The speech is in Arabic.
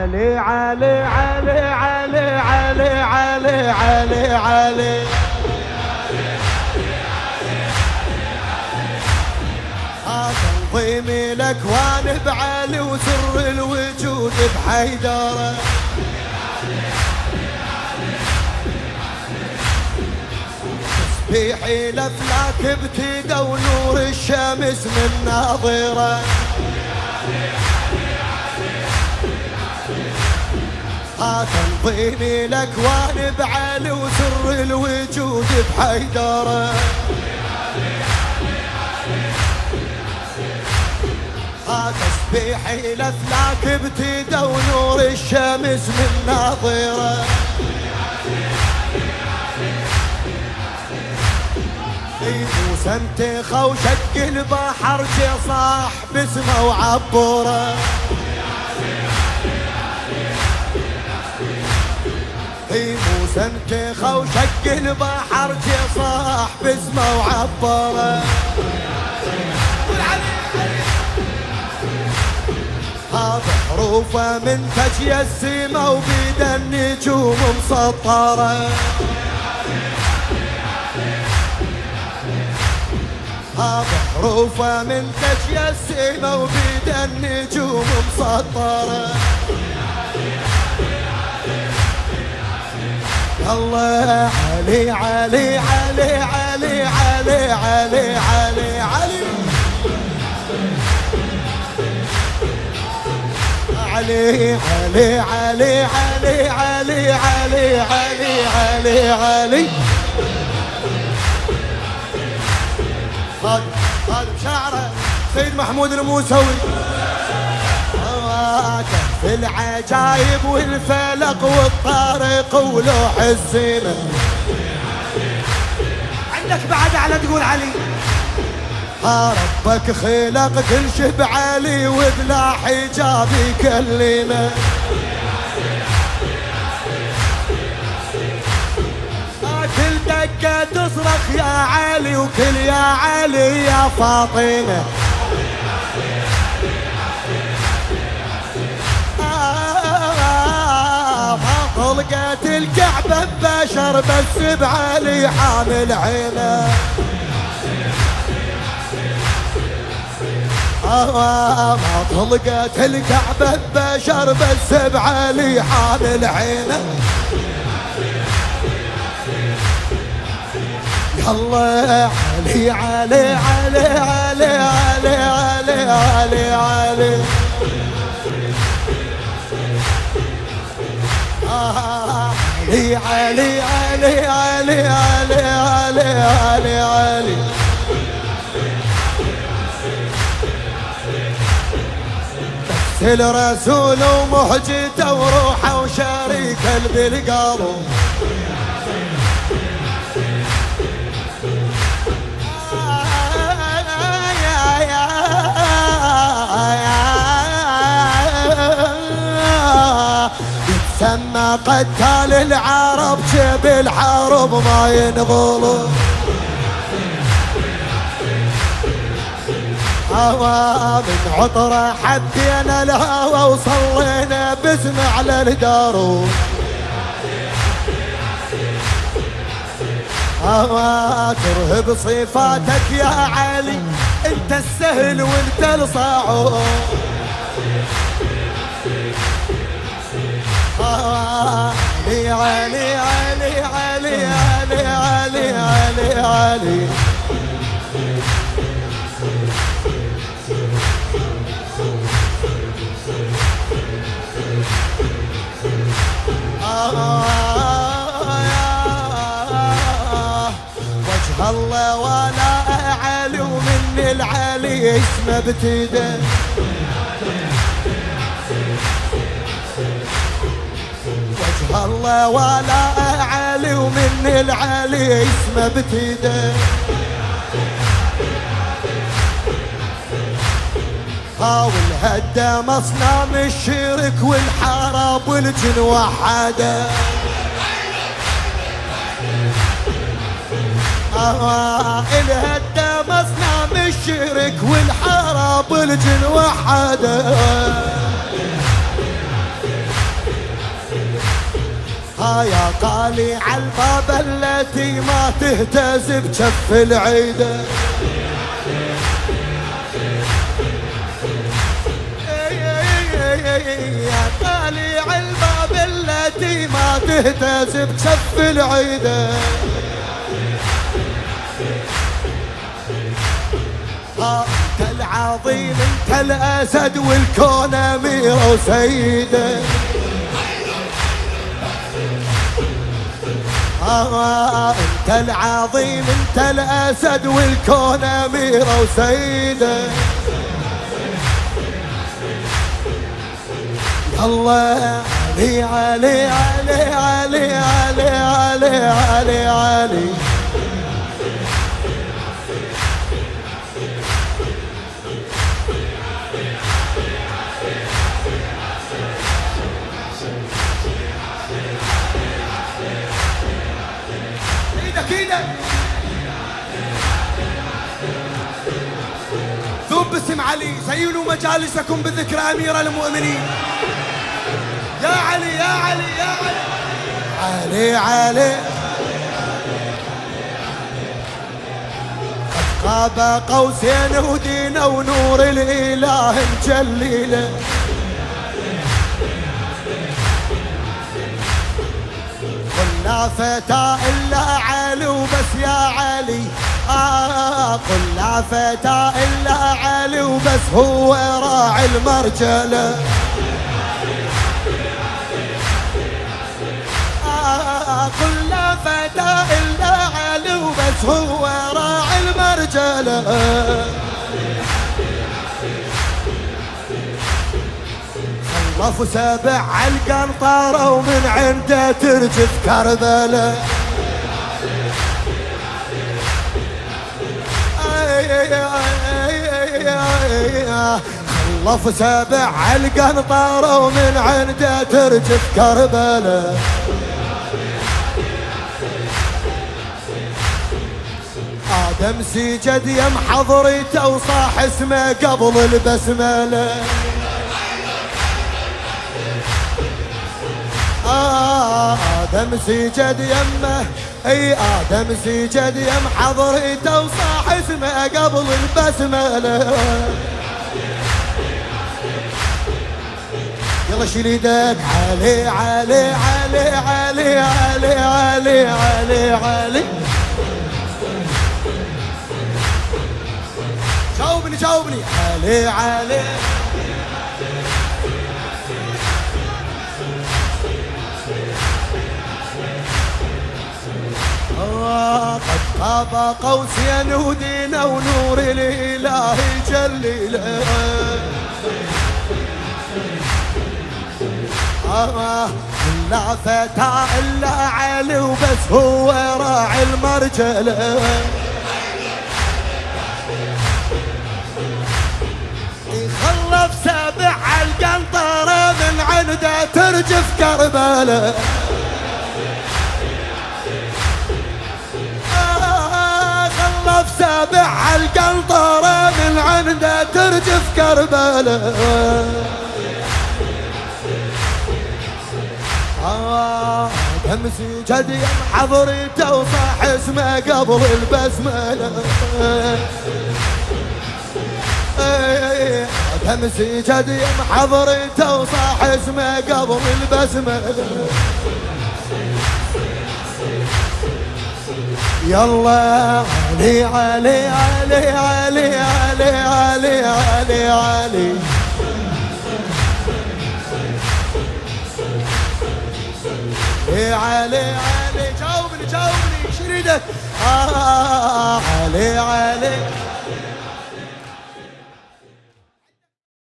علي علي علي علي علي علي علي علي تنظيم الاكوان بعلي وسر الوجود بحيدره تسبيحي الافلاك ابتدى ونور الشمس من ناظره تنظيم الاكوان بعلي وسر الوجود بحيدره تسبيحي الافلاك ابتدى ونور الشمس من ناظره موسى انتخى وشق البحر جي صاح باسمه وعبره موسى انتخى وشق البحر جي صاح باسمه وعبره بحروفه من تجي السما وبيد النجوم مسطره بحروفه من تجي السما وبيد النجوم مسطره الله علي علي علي علي علي علي علي علي علي علي علي علي علي علي علي علي علي هذا بشعره سيد محمود الموسوي في العجايب والفلق والطارق ولوح الزينة عندك بعد على تقول علي ربك خلق كل شي بعلي وبلا حجاب يكلمه كل دقة تصرخ يا علي وكل يا علي يا فاطمة طلقت الكعبة ببشر بس بعلي حامل عينه ما طلقت الكعبة ببشر بس بعلي حامل عينه يلا علي علي علي علي علي علي علي علي علي علي علي علي علي علي علي علي الرسول ومحجته وروحه وشريك بالقلب يتسمى قتال العرب جيب الحرب ما ينغلب من عطره حبينا الهوى وصلينا باسم على الدروب ترهب صفاتك يا علي انت السهل وانت الصعب علي علي علي علي علي علي علي علي وجه الله ولا علي ومن العلي اسمه ابتدى وجه الله ولا علي ومن العلي اسمه ابتدى والهدى مصنع الشرك والحرب والجن وحده الهدى مصنع الشرك والحرب والجن وحده يا طالع الباب التي ما تهتز بجف العيدة. يا طالع الباب التي ما تهتز بجف العيدة. انت العظيم انت الاسد والكون امير وسيده. انت العظيم انت الاسد والكون امير وسيده. يلا علي علي علي علي علي علي علي علي. ذوب باسم علي زينوا مجالسكم بذكر أمير المؤمنين. يا علي يا علي يا علي علي علي. قد قاب قوسين ودينا ونور الإله مجليله. قلنا فتى إلا علي وبس يا علي. قلنا فتى إلا علي وبس هو راعي المرجلة. قلنا فتى إلا علي وبس هو راعي المرجلة. خلفوا 7 عالقنطرة ومن عنده ترجف كربلاء. خلفوا 7 عالقنطرة ومن عنده ترجف كربلاء. آدم سجد يم حضرته وصاح اسمه قبل البسملة. آدم سجد يمه اي آدم سجد يم حضرته وصاح اسمه قبل البسملة. يلا شيل ايدك علي علي علي علي علي علي علي علي. جاوبني جاوبني علي علي. قد قاب قوسين ودينا ونور الإله جليله. لا فتى إلا علي وبس هو راعي المرجلة. يخلف 7 عالقنطرة من عنده ترجف كربلاء. خلف 7 عالقنطرة من عنده ترجف كربلاء. آدم سجد يم حضرته وصاح اسمه قبل البسملة. آدم سجد يم حضرته وصاح اسمه قبل البسملة. يلا علي علي علي علي علي علي علي علي. علي علي جاوبني جاوبني شريدك. علي علي